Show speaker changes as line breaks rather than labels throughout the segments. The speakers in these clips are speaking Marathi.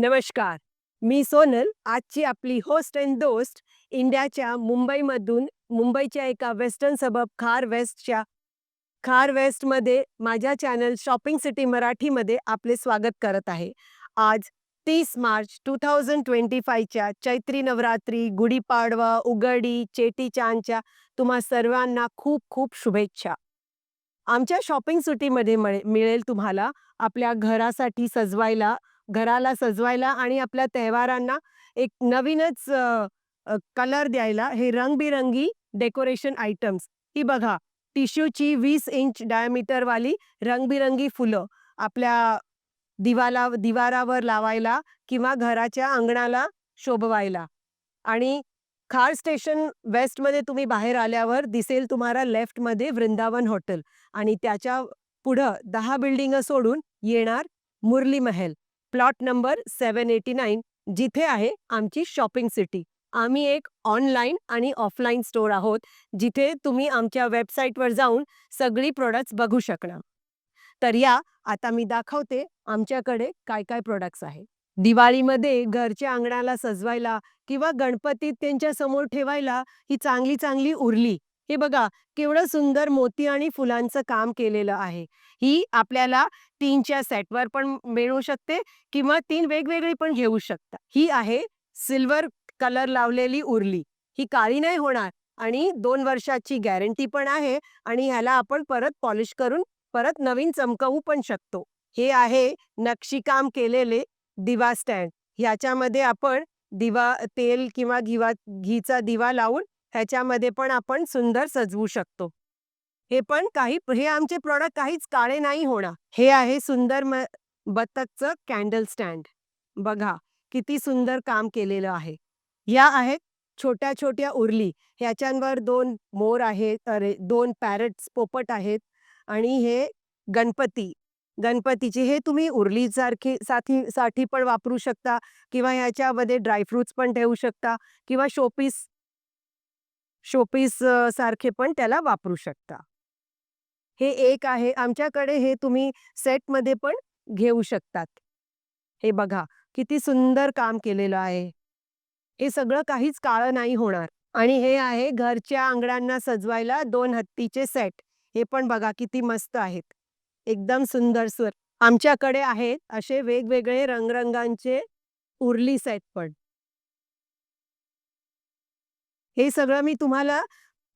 नमस्कार. मी सोनल, आजची आपली होस्ट अँड दोस्त इंडियाच्या मुंबईच्या एका वेस्टर्न सबब खार वेस्टमध्ये माझ्या चॅनल शॉपिंग सिटी मराठीमध्ये आपले स्वागत करत आहे. आज 30 मार्च 2025 च्या चैत्री नवरात्री, गुढीपाडवा, उगाडी, चेटीचांदच्या तुम्हा सर्वांना खूप खूप शुभेच्छा. आमच्या शॉपिंग सिटीमध्ये मिळेल तुम्हाला आपल्या घराला सजवायला आणि आपल्या त्योहारांना एक नवीनच कलर द्यायला हे रंगबिरंगी डेकोरेशन आयटम्स. ही बघा, टिश्यूची 20 इंच डायमीटरवाली रंगबिरंगी फुलं आपल्या दिवारावर लावायला किंवा घराच्या अंगणाला शोभवायला. आणि खार स्टेशन वेस्टमध्ये तुम्ही बाहेर आल्यावर दिसेल तुम्हाला लेफ्टमध्ये वृंदावन हॉटेल आणि त्याच्या पुढं 10 बिल्डिंग सोडून येणार मुरली महल, प्लॉट नंबर 789, जिथे आहे आमची शॉपिंग सिटी. आम्ही एक ऑनलाईन आणि ऑफलाईन स्टोअर आहोत, जिथे तुम्ही आमच्या वेबसाईटवर जाऊन सगळी प्रॉडक्ट्स बघू शकणार. तर या, आता मी दाखवते आमच्याकडे काय काय प्रॉडक्ट्स आहे. दिवाळीमध्ये घरच्या अंगणाला सजवायला किंवा गणपतीत त्यांच्या समोर ठेवायला ही चांगली चांगली उरली. हे बघा, केवढं सुंदर मोती आणि फुलांचं काम केलेलं आहे. ही आपल्याला 3च्या सेटवर पण मिळू शकते किंवा 3 वेगवेगळी पण घेऊ शकता. ही आहे सिल्वर कलर लावलेली उरली. ही काळी नाही होणार आणि 2 वर्षाची गॅरंटी पण आहे आणि ह्याला आपण परत पॉलिश करून परत नवीन चमकवू पण शकतो. हे आहे नक्षीकाम केलेले दिवा स्टँड. ह्याच्यामध्ये आपण तेल किंवा घीचा दिवा लावून ह्याच्यामध्ये पण आपण सुंदर सजवू शकतो. हे आमचे प्रॉडक्ट काहीच काळे नाही होणार. हे आहे सुंदर बतकचं कॅन्डल स्टँड. बघा, किती सुंदर काम केलेलं आहे. या आहेत छोट्या-छोट्या उरली. ह्याच्यावर 2 मोर आहेत, 2 पॅरट्स पोपट आहेत आणि हे गणपतीचे हे तुम्ही उरलीसारखी साठी पण वापरू शकता किंवा ह्याच्यामध्ये ड्रायफ्रुट्स पण ठेवू शकता किंवा शोपीस सारखे पण त्याला वापरू शकता. हे एक आहे आमच्याकडे, हे तुम्ही सेटमध्ये पण घेऊ शकतात. हे बघा, किती सुंदर काम केलेलं आहे. हे सगळं काहीच काळं नाही होणार. आणि हे आहे घरच्या अंगणांना सजवायला 2 हत्तीचे सेट. हे पण बघा किती मस्त आहेत. एकदम सुंदर आमच्याकडे आहेत असे वेगवेगळे रंगरंगांचे उरली सेट पण. हे सगळं मी तुम्हाला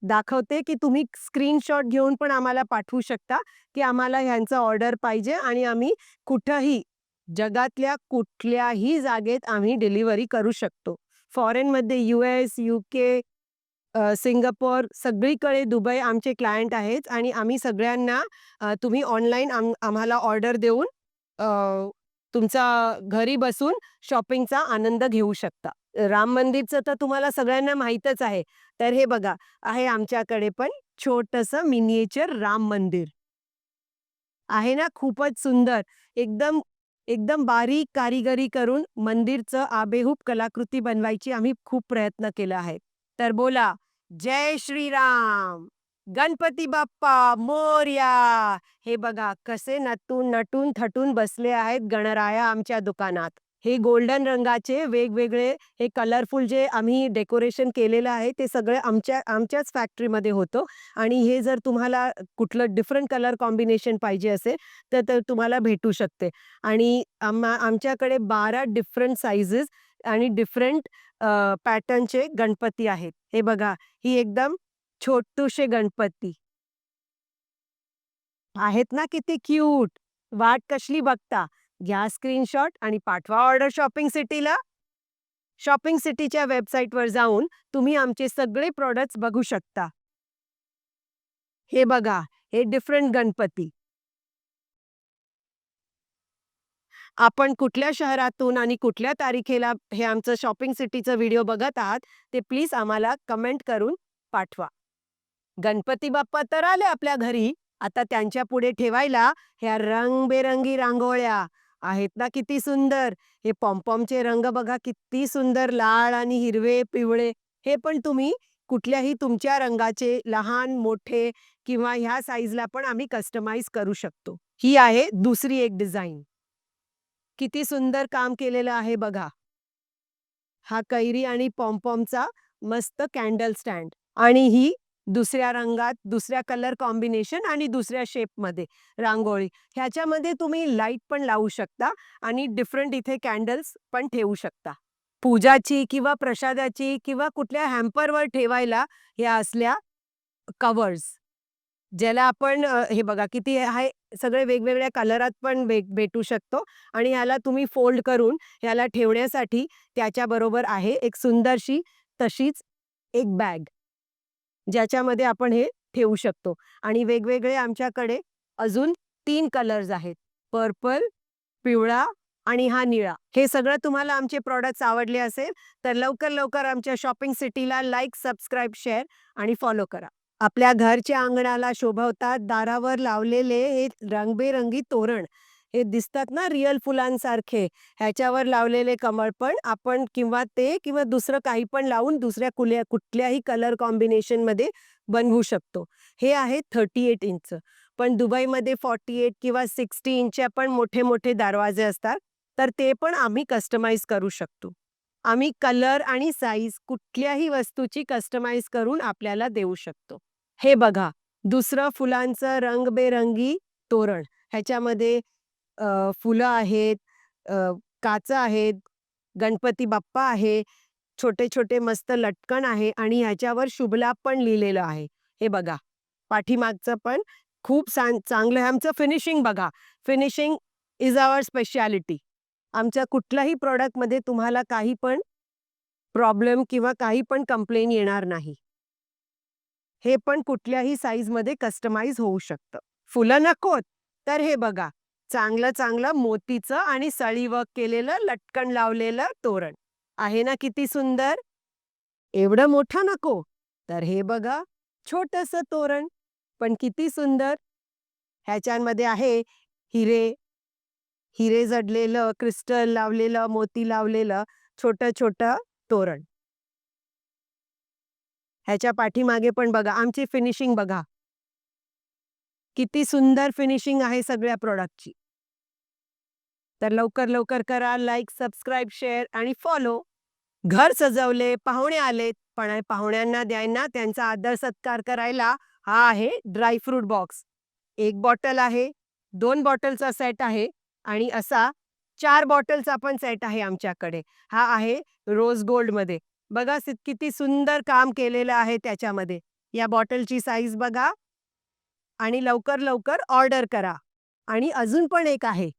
दाखवते, की तुम्ही स्क्रीनशॉट घेऊन पण आम्हाला पाठवू शकता, की आम्हाला ह्यांचा ऑर्डर पाहिजे आणि आम्ही कुठंही, जगातल्या कुठल्याही जागेत आम्ही डिलिव्हरी करू शकतो. फॉरेनमध्ये US, UK, सिंगापोर सगळीकडे दुबई आमचे क्लायंट आहेत आणि आम्ही सगळ्यांना तुम्ही ऑनलाईन आम्हाला ऑर्डर देऊन अ, तुमचा घरी बसून शॉपिंगचा आनंद घेऊ शकता. राम मंदिरचं तर तुम्हाला सगळ्यांना माहीतच आहे. तर हे बघा, आहे आमच्याकडे पण छोटंसं मिनिएचर राम मंदिर. आहे ना खूपच सुंदर. एकदम एकदम बारीक कारिगिरी करून मंदिरचं आबेहूब कलाकृती बनवायची आम्ही खूप प्रयत्न केला आहे. तर बोला, जय श्रीराम, गणपती बाप्पा मोरया. हे बघा कसे नटून थटून बसले आहेत गणराया आमच्या दुकानात. हे गोल्डन रंगाचे वेगवेगळे हे कलरफुल जे आम्ही डेकोरेशन केलेलं आहे ते सगळे आमच्याच फॅक्टरीमध्ये होतं आणि हे जर तुम्हाला कुठलं डिफरंट कलर कॉम्बिनेशन पाहिजे असेल तर तर तुम्हाला भेटू शकते. आणि आमच्याकडे 12 डिफरंट साइजेस आणि डिफरंट पॅटर्नचे गणपती आहेत. हे बघा, ही एकदम छोटूशे गणपती आहेत ना, किती क्यूट. वाट कसली बघता? घ्या स्क्रीनशॉट आणि पाठवा ऑर्डर शॉपिंग सिटीला. शॉपिंग सिटीच्या वेबसाईटवर जाऊन तुम्ही आमचे सगळे प्रॉडक्ट्स बघू शकता. हे बघा, हे डिफरंट गणपती. आपण कुठल्या शहरातून आणि कुठल्या तारखेला हे आमचं शॉपिंग सिटीचं व्हिडिओ बघत आहात, ते प्लीज आम्हाला कमेंट करून पाठवा. गणपती बाप्पा तर आले आपल्या घरी. आता त्यांच्या पुढे ठेवायला ह्या रंगबेरंगी रांगोळ्या आहेत ना, किती सुंदर. हे पॉम्पॉमचे रंग बघा किती सुंदर, लाल आणि हिरवे, पिवळे. हे पण तुम्ही कुठल्याही तुमच्या रंगाचे लहान, मोठे किंवा ह्या साईजला पण आम्ही कस्टमाइज करू शकतो. ही आहे दुसरी एक डिझाइन. किती सुंदर काम केलेलं आहे बघा. हा कैरी आणि पॉम्पॉमचा मस्त कॅन्डल स्टँड आणि ही दुसऱ्या रंगात, दुसऱ्या कलर कॉम्बिनेशन आणि दुसऱ्या शेपमध्ये रांगोळी. ह्याच्यामध्ये तुम्ही लाईट पण लावू शकता आणि डिफरंट इथे कॅन्डल्स पण ठेवू शकता. पूजाची किंवा प्रसादाची किंवा कुठल्या हॅम्परवर ठेवायला ह्या असल्या कव्हर्स, ज्याला आपण हे बघा किती आहे, सगळे वेगवेगळ्या कलरात पण भेटू शकतो आणि ह्याला तुम्ही फोल्ड करून ह्याला ठेवण्यासाठी त्याच्याबरोबर आहे एक सुंदरशी तशीच एक बॅग, ज्याच्यामध्ये आपण हे ठेवू शकतो. आणि वेगवेगळे आमच्याकडे अजून 3 कलर्स आहेत. पर्पल, पिवळा आणि हा निळा. हे सगळं तुम्हाला आमचे प्रॉडक्ट्स आवडले असेल, तर लवकर आमच्या शॉपिंग सिटीला लाईक, सबस्क्राईब, शेअर आणि फॉलो करा. आपल्या घरच्या अंगणाला शोभवतात दारावर लावलेले हे रंगबेरंगी तोरण. हे दिसतात ना रिअल फुलांसारखे. ह्याच्यावर लावलेले कमळ पण आपण किंवा ते किंवा दुसरं काही पण लावून दुसऱ्या कुठल्याही कलर कॉम्बिनेशनमध्ये बनवू शकतो. हे आहे 38 इंच. पण दुबईमध्ये 48 किंवा 60 इंचच्या पण मोठे-मोठे दरवाजे असतात. तर ते पण आम्ही कस्टमाइज करू शकतो. आम्ही कलर आणि साईज कुठल्याही वस्तूची कस्टमाइज करून आपल्याला देऊ शकतो. हे बघा, दुसरं फुलांचं रंगबेरंगी तोरण. ह्याच्यामध्ये फुलं आहेत, अ, काचं आहेत, गणपती बाप्पा आहे, छोटे-छोटे मस्त लटकन आहे आणि ह्याच्यावर शुभलाभ पण लिहिलेलं आहे. हे बघा, पाठीमागचं पण खूप चांगलं आहे. आमचं फिनिशिंग बघा. Finishing is our speciality. आमच्या कुठल्याही प्रॉडक्टमध्ये तुम्हाला काही पण प्रॉब्लेम किंवा काही पण कंप्लेन येणार नाही. हे पण कुठल्याही साईजमध्ये कस्टमाइज होऊ शकतं. फुलं नकोत, तर हे बघा, चांगलं मोतीचं आणि सळी वर्क केलेलं लटकन लावलेलं तोरण. आहे ना किती सुंदर? एवढं मोठं नको, तर हे बघा, छोटंसं तोरण, पण किती सुंदर. ह्याच्यामध्ये आहे हिरे, हिरे जडलेलं, क्रिस्टल लावलेलं, मोती लावलेलं छोटं-छोटं तोरण. ह्याच्या पाठीमागे पण बघा, आमची फिनिशिंग बघा. किती सुंदर फिनिशिंग आहे सगळ्या प्रॉडक्टची. तर लवकर करा लाईक, सबस्क्राईब, शेअर आणि फॉलो. घर सजवले, पाहुणे आलेत, पण पाहुण्यांना द्यायला त्यांचा आदर सत्कार करायला हा आहे ड्राय फ्रूट बॉक्स. 1 बॉटल आहे, 2 बॉटलचा सेट आहे आणि असा 4 बॉटलचा पण सेट आहे आमच्याकडे. हा आहे रोज गोल्डमध्ये. बघा किती सुंदर काम केलेलं आहे त्याच्यामध्ये. या बॉटलची साईज बघा आणि लवकर ऑर्डर करा. आणि अजून पण एक आहे.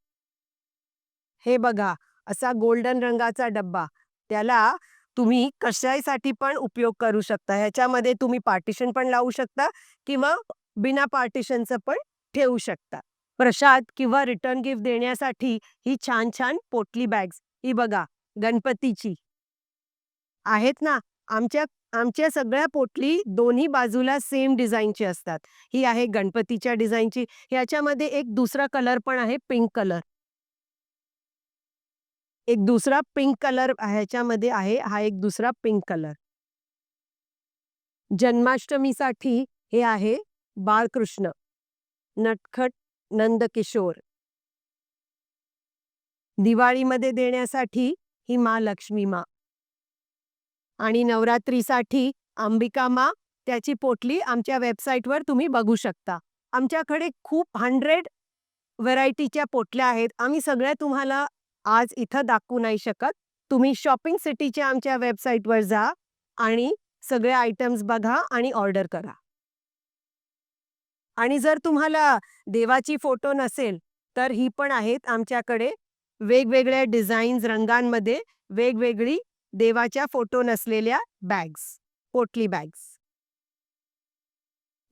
हे बघा, असा गोल्डन रंगाचा डब्बा. त्याला तुम्ही कशासाठी पण उपयोग करू शकता. ह्याच्यामध्ये तुम्ही पार्टिशन पण लावू शकता किंवा बिना पार्टिशनचं पण ठेवू शकता. प्रसाद किंवा रिटर्न गिफ्ट देण्यासाठी ही छान पोटली बॅग्स. ही बघा, गणपतीची आहेत ना. आमच्या आमच्या सगळ्या पोटली दोन्ही बाजूला सेम डिझाईनची असतात. ही आहे गणपतीच्या डिझाईनची. ह्याच्यामध्ये एक दुसरा कलर पण आहे, पिंक कलर. एक दुसरा पिंक कलर ह्याच्यामध्ये आहे. हा एक दुसरा पिंक कलर. जन्माष्टमीसाठी हे आहे बाळकृष्ण, नटखट नंदकिशोर. दिवाळीमध्ये देण्यासाठी ही लक्ष्मी माँ आणि नवरात्रीसाठी अंबिका माँ. त्याची पोटली आमच्या वेबसाईटवर तुम्ही बघू शकता. आमच्याकडे खूप 100 व्हरायटीच्या पोटल्या आहेत. आम्ही सगळ्या तुम्हाला आज इथं दाखवू नाही शकत. तुम्ही शॉपिंग सिटीच्या आमच्या वेबसाईटवर जा आणि सगळे आयटम्स बघा आणि ऑर्डर करा. आणि जर तुम्हाला देवाची फोटो नसेल, तर ही पण आहेत आमच्याकडे वेगवेगळ्या डिझाईन्स, रंगांमध्ये वेगवेगळी देवाच्या फोटो नसलेल्या बॅग्स, पोटली बॅग्स.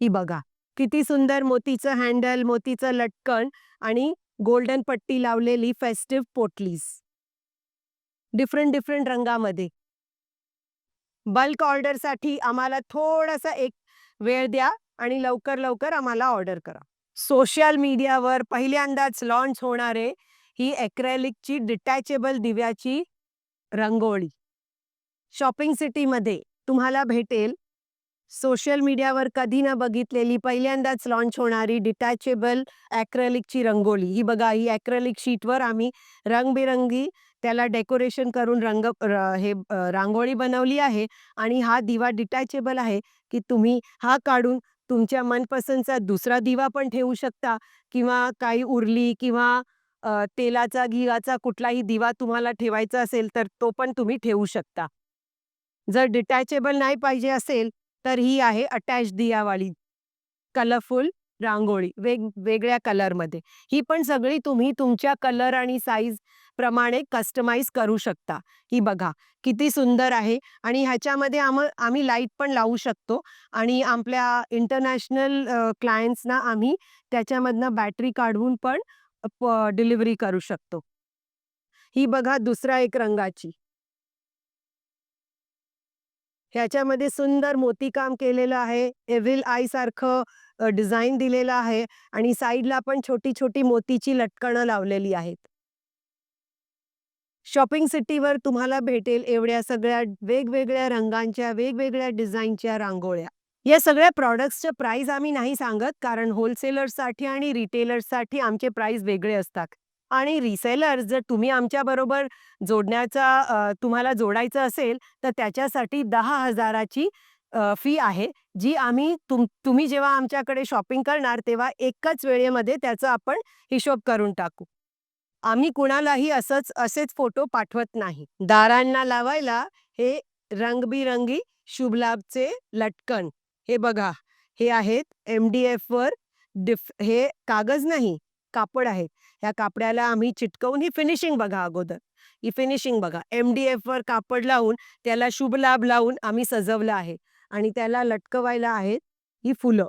ही बघा, किती सुंदर मोतीचं हँडल, मोतीचं लटकन आणि गोल्डन पट्टी लावलेली फेस्टिव्ह पोटलीज. डिफरंट रंगामध्ये. बल्क ऑर्डरसाठी आम्हाला थोडासा एक वेळ द्या आणि लवकर आम्हाला ऑर्डर करा. सोशल मीडियावर पहिल्यांदाच लॉन्च होणारे ही ॲक्रेलिकची डिटॅचेबल दिव्याची रंगोळी. शॉपिंग सिटीमध्ये तुम्हाला भेटेल सोशल मीडियावर कधी न बघितलेली पहिल्यांदाच लॉन्च होणारी डिटॅचेबल ॲक्रेलिकची रंगोली. ही बघा, ही ॲक्रेलिक शीटवर आम्ही रंगबिरंगी त्याला डेकोरेशन करून रांगोळी बनवली आहे आणि हा दिवा डिटॅचेबल आहे, की तुम्ही हा काढून तुमच्या मनपसंतचा दुसरा दिवा पण ठेवू शकता किंवा काही उरली किंवा तेलाचा, घियाचा कुठलाही दिवा तुम्हाला ठेवायचा असेल, तर तो पण तुम्ही ठेवू शकता. जर डिटॅचेबल नाही पाहिजे असेल, तर ही आहे अटॅच दियावाली कलरफुल रांगोळी वेगवेगळ्या कलरमध्ये. ही पण सगळी तुम्ही तुमच्या कलर आणि साईज प्रमाणे कस्टमाइज करू शकता. ही बघा किती सुंदर आहे आणि ह्याच्यामध्ये आम्ही लाईट पण लावू शकतो आणि आपल्या इंटरनॅशनल क्लायंट्सना आम्ही त्याच्यामधनं बॅटरी काढून पण डिलिव्हरी करू शकतो. ही बघा दुसरा एक रंगाची. ह्याच्यामध्ये सुंदर मोतीकाम केलेलं आहे. एव्हिल आयसारखं डिझाइन दिलेलं आहे आणि साइडला पण छोटी-छोटी मोतीची लटकणं लावलेली आहेत. शॉपिंग सिटीवर तुम्हाला भेटेल एवढ्या सगळ्या वेगवेगळ्या रंगांच्या, वेगवेगळ्या डिझाइनच्या रांगोळ्या. या सगळ्या प्रॉडक्ट्सचं प्राईस आम्ही नाही सांगत, कारण होलसेलर्ससाठी आणि रिटेलर्ससाठी आमचे प्राईस वेगळे असतात. आणि रिसेलर्स जर तुम्ही आमच्याबरोबर तुम्हाला जोडायचं असेल, तर त्याच्यासाठी 10,000 ची फी आहे, जी आम्ही तुम्ही जेव्हा आमच्याकडे शॉपिंग करणार, तेव्हा एकाच वेळेमध्ये त्याचा आपण हिशोब करून टाकू. आम्ही कुणालाही असेच फोटो पाठवत नाही. दारांना लावायला हे रंगबिरंगी शुभलाभचे लटकन. हे बघा, हे आहेत MDFवर हे कागज नाही, कापड आहे. ह्या कापडाला आम्ही चिटकवून ही फिनिशिंग बघा अगोदर. ही फिनिशिंग बघा. MDFवर कापड लावून त्याला शुभलाभ लावून आम्ही सजवलं आहे आणि त्याला लटकवायला आहेत ही फुलं.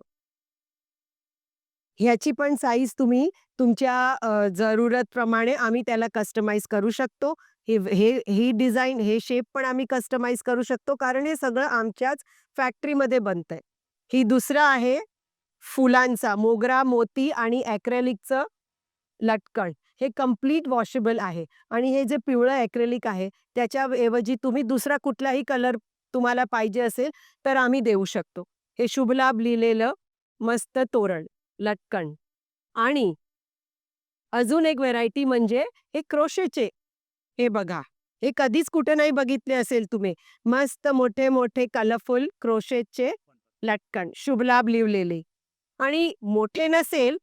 ह्याची पण साईज तुम्ही तुमच्या जरूरतप्रमाणे आम्ही त्याला कस्टमाइज करू शकतो. ही डिझाइन, हे शेप पण आम्ही कस्टमाइज करू शकतो, कारण हे सगळं आमच्याच फॅक्टरीमध्ये बनतंय. ही दुसरा आहे फुलांचा मोगरा, मोती आणि ॲक्रेलिकचं लटकन. हे कंप्लीट वॉशेबल आहे आणि हे जे पिवळं ॲक्रेलिक आहे, त्याच्या ऐवजी तुम्ही दुसरा कुठलाही कलर तुम्हाला पाहिजे असेल, तर आम्ही देऊ शकतो. हे शुभलाभ लिहिलेलं मस्त तोरण, लटकन आणि अजून एक व्हेरायटी म्हणजे हे क्रोशेचे. हे बघा, हे कधीच कुठे नाही बघितले असेल तुम्ही. मस्त मोठे-मोठे कलरफुल क्रोशेटचे लटकन, शुभलाभ लिवलेले आणि मोठे नसेल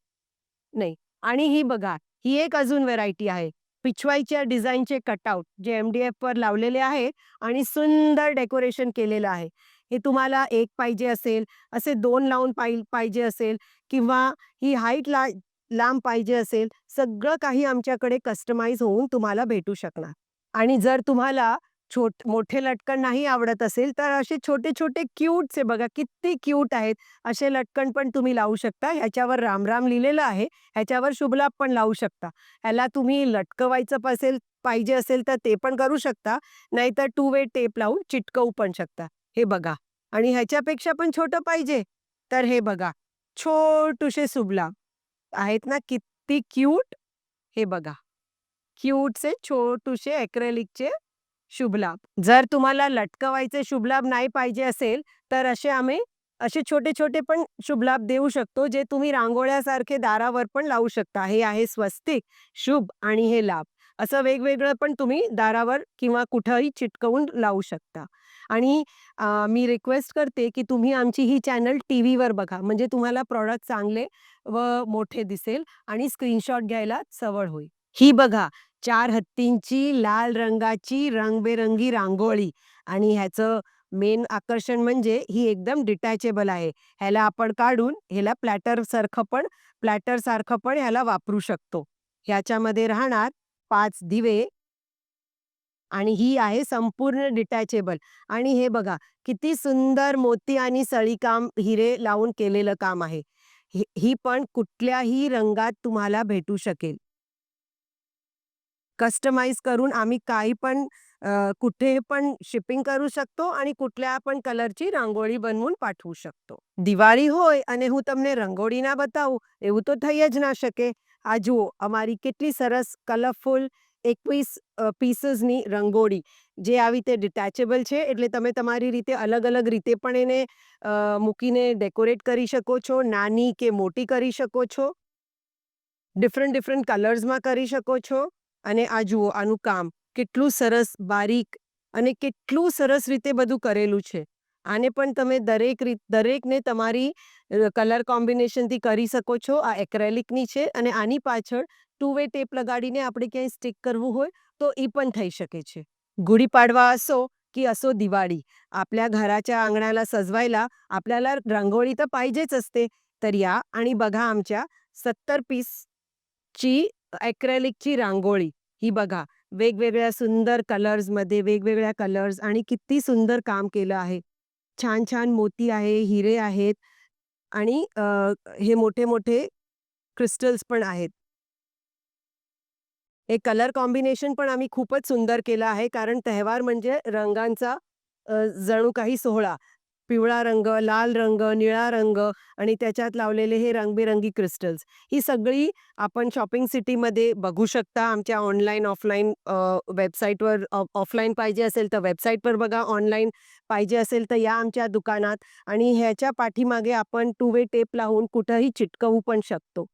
नाही. आणि ही बघा, ही एक अजून व्हेरायटी आहे. पिछवाईच्या डिझाइनचे कटआउट जे MDFवर लावलेले आहे आणि सुंदर डेकोरेशन केलेलं आहे. हे तुम्हाला एक पाहिजे असेल, असे 2 लावून पाहिजे असेल किंवा ही लांब पाहिजे असेल, सगळं काही आमच्याकडे कस्टमाइज होऊन तुम्हाला भेटू शकणार. आणि जर तुम्हाला मोठे लटकन नाही आवडत असेल, तर असे छोटे-छोटे क्यूटचे बघा किती क्यूट आहेत. असे लटकन पण तुम्ही लावू शकता. ह्याच्यावर राम-राम लिहिलेलं आहे. ह्याच्यावर शुभलाभ पण लावू शकता. ह्याला तुम्ही लटकवायचं पाहिजे असेल तर ते पण करू शकता. नाहीतर 2 वे टेप लावून चिटकवू पण शकता. हे बघा आणि ह्याच्यापेक्षा पण छोटं पाहिजे, तर हे बघा छोटूसे शुभलाभ आहेत ना, किती क्यूट. हे बघा. क्यूटचे छोटूसे ॲक्रेलिकचे शुभलाभ. जर तुम्हाला लटकवायचे शुभलाभ नाही पाहिजे असेल, तर असे छोटे-छोटे पण शुभलाभ देऊ शकतो, जे तुम्ही रांगोळ्यासारखे दारावर पण लावू शकता. हे आहे स्वस्तिक, शुभ आणि हे लाभ. असं वेगवेगळं पण तुम्ही दारावर किंवा कुठंही चिटकवून लावू शकता. आणि मी रिक्वेस्ट करते, की तुम्ही आमची ही चॅनल टीव्हीवर बघा. म्हणजे तुम्हाला प्रॉडक्ट चांगले व मोठे दिसेल आणि स्क्रीनशॉट घ्यायला सवड होईल. ही बघा 4 हत्तींची लाल रंगाची रंगबेरंगी रांगोळी आणि ह्याचं मेन आकर्षण म्हणजे ही एकदम डिटॅचेबल आहे. ह्याला आपण काढून ह्याला प्लॅटरसारखं पण ह्याला वापरू शकतो. ह्याच्यामध्ये राहणार 5 दिवे आणि ही आहे संपूर्ण डिटॅचेबल आणि हे बघा किती सुंदर मोती आणि सळीकाम हिरे लावून केलेलं काम आहे. ही पण कुठल्याही रंगात तुम्हाला भेटू शकेल. कस्टमाइज करून आम्ही काही पण कुठे पण शिपिंग करू शकतो અને कुठल्या પણ કલરची રાંગોળી बनवून પાઠવું શકતો. દિવાળી હોય અને હું તમને રંગોળી ના બતાવું એવું તો થઈ જ ના શકે. આ જુઓ અમારી કેટલી સરસ કલરફુલ 21 પીસીસની રંગોળી જે આવી તે ડિટેચેબલ છે, એટલે તમે તમારી રીતે અલગ-અલગ રીતે પણ એને મૂકીને ડેકોરેટ કરી શકો છો. નાની કે મોટી કરી શકો છો. ડિફરન્ટ કલર્સમાં કરી શકો છો. અને આ જુઓ આનું કામ કેટલું સરસ બારીક અને કેટલું સરસ રીતે બધું કરેલું છે. આને પણ તમે દરેકને તમારી કલર કોમ્બિનેશનથી કરી શકો છો. આ એક્રેલિકની છે અને આની પાછળ 2 વે ટેપ લગાડીને આપણે ક્યાંય સ્ટિક કરવું હોય તો એ पण થઈ શકે છે. गुढीपाडवा असो की असो दिवाळी, आपल्या घराच्या अंगणाला सजवायला आपल्याला रांगोळी तर पाहिजेच असते. तर या आणि बघा आमच्या 70 पीसची ॲक्रेलिकची रांगोळी. ही बघा वेगवेगळ्या सुंदर कलर्समध्ये वेगवेगळ्या कलर्स आणि किती सुंदर काम केलं आहे. छान-छान मोती आहे, हिरे आहेत आणि हे मोठे-मोठे क्रिस्टल्स पण आहेत. हे कलर कॉम्बिनेशन पण आम्ही खूपच सुंदर केलं आहे, कारण तहेवार म्हणजे रंगांचा जणू काही सोहळा. पिवळा रंग, लाल रंग, निळा रंग आणि त्याच्यात लावलेले हे रंगबिरंगी क्रिस्टल्स. ही सगळी आपण शॉपिंग सिटीमध्ये बघू शकता. आमच्या ऑनलाईन, ऑफलाईन वेबसाईटवर ऑफलाईन पाहिजे असेल तर वेबसाईटवर बघा, ऑनलाईन पाहिजे असेल तर या आमच्या दुकानात. आणि ह्याच्या पाठीमागे आपण 2 वे टेप लावून कुठेही चिटकवू पण शकतो.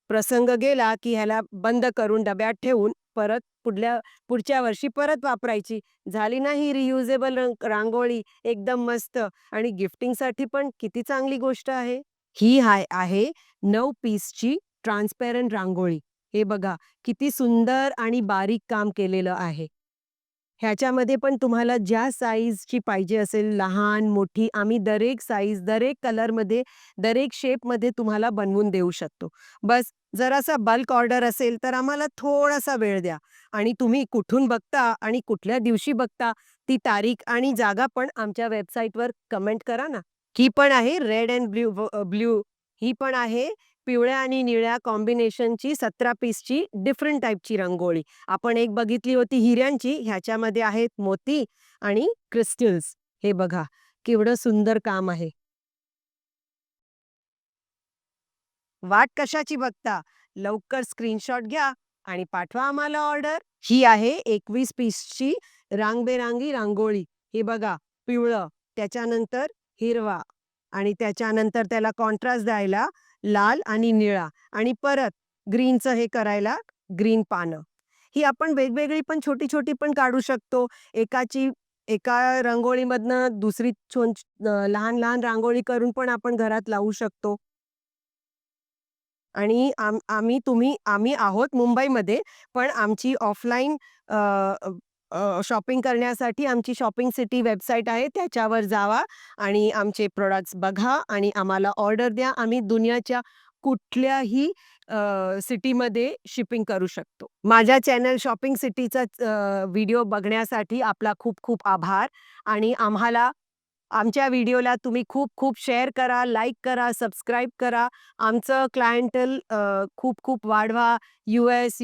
प्रसंग गेला की ह्याला बंद करून डब्यात ठेवून परत पुढच्या वर्षी परत वापरायची. झाली ना ही रियुजेबल रांगोळी एकदम मस्त आणि गिफ्टिंगसाठी पण किती चांगली गोष्ट आहे. ही आहे 9 पीसची ट्रान्सपरंट रांगोळी. हे बघा किती सुंदर आणि बारीक काम केलेलं आहे. ह्याच्यामध्ये पण तुम्हाला ज्या साईजची पाहिजे असेल, लहान, मोठी, आम्ही दरेक साईज, दरेक कलरमध्ये, दरेक शेपमध्ये तुम्हाला बनवून देऊ शकतो. बस जरासा बल्क ऑर्डर असेल तर आम्हाला थोडासा वेळ द्या आणि तुम्ही कुठून बघता आणि कुठल्या दिवशी बघता ती तारीख आणि जागा पण आमच्या वेबसाईटवर कमेंट करा ना. ही पण आहे रेड अँड ब्लू. ही पण आहे पिवळ्या आणि निळ्या कॉम्बिनेशनची 17 पीसची डिफरंट टाइपची रंगोळी. आपण एक बघितली होती हिऱ्यांची, ह्याच्यामध्ये आहेत मोती आणि क्रिस्टल्स. हे बघा केवढं सुंदर काम आहे. वाट कशाची बघता? लवकर स्क्रीनशॉट घ्या आणि पाठवा आम्हाला ऑर्डर. ही आहे 21 पीसची रंगबेरंगी रांगोळी. हे बघा पिवळं, त्याच्यानंतर हिरवा आणि त्याच्यानंतर त्याला कॉन्ट्रास्ट द्यायला लाल आणि निळा आणि परत ग्रीनचं हे करायला ग्रीन पानं. ही आपण वेगवेगळी पण छोटी-छोटी पण काढू शकतो. एका रांगोळीमधनं दुसरी लहान-लहान रांगोळी करून पण आपण घरात लावू शकतो. आणि आम्ही आहोत मुंबईमध्ये, पण आमची ऑफलाईन शॉपिंग करण्यासाठी आमची शॉपिंग सिटी वेबसाईट आहे. त्याच्यावर जावा आणि आमचे प्रॉडक्ट्स बघा आणि आम्हाला ऑर्डर द्या. आम्ही दुनियाच्या कुठल्याही सिटीमध्ये शिपिंग करू शकतो. माझ्या चॅनल शॉपिंग सिटीचा व्हिडिओ बघण्यासाठी आपला खूप-खूप आभार आणि आमच्या व्हिडिओला तुम्ही खूप-खूप शेअर करा, लाईक करा, सबस्क्राईब करा. आमचं क्लायंटल खूप-खूप वाढवा. US,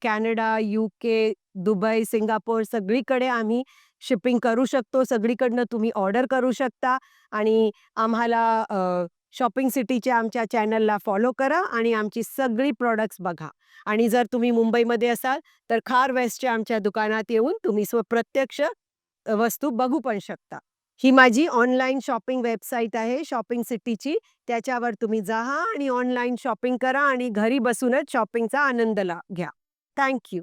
Canada, UK, Dubai, Singapore सगळीकडे आम्ही शिपिंग करू शकतो. सगळीकडनं तुम्ही ऑर्डर करू शकता आणि आम्हाला शॉपिंग सिटीच्या आमच्या चॅनलला फॉलो करा आणि आमची सगळी प्रॉडक्ट्स बघा. आणि जर तुम्ही मुंबईमध्ये असाल तर खार वेस्टच्या आमच्या दुकानात येऊन तुम्ही प्रत्यक्ष वस्तू बघू पण शकता. ही माझी ऑनलाईन शॉपिंग वेबसाईट आहे शॉपिंग सिटीची. त्याच्यावर तुम्ही जा आणि ऑनलाईन शॉपिंग करा आणि घरी बसूनच शॉपिंगचा आनंद घ्या. Thank you.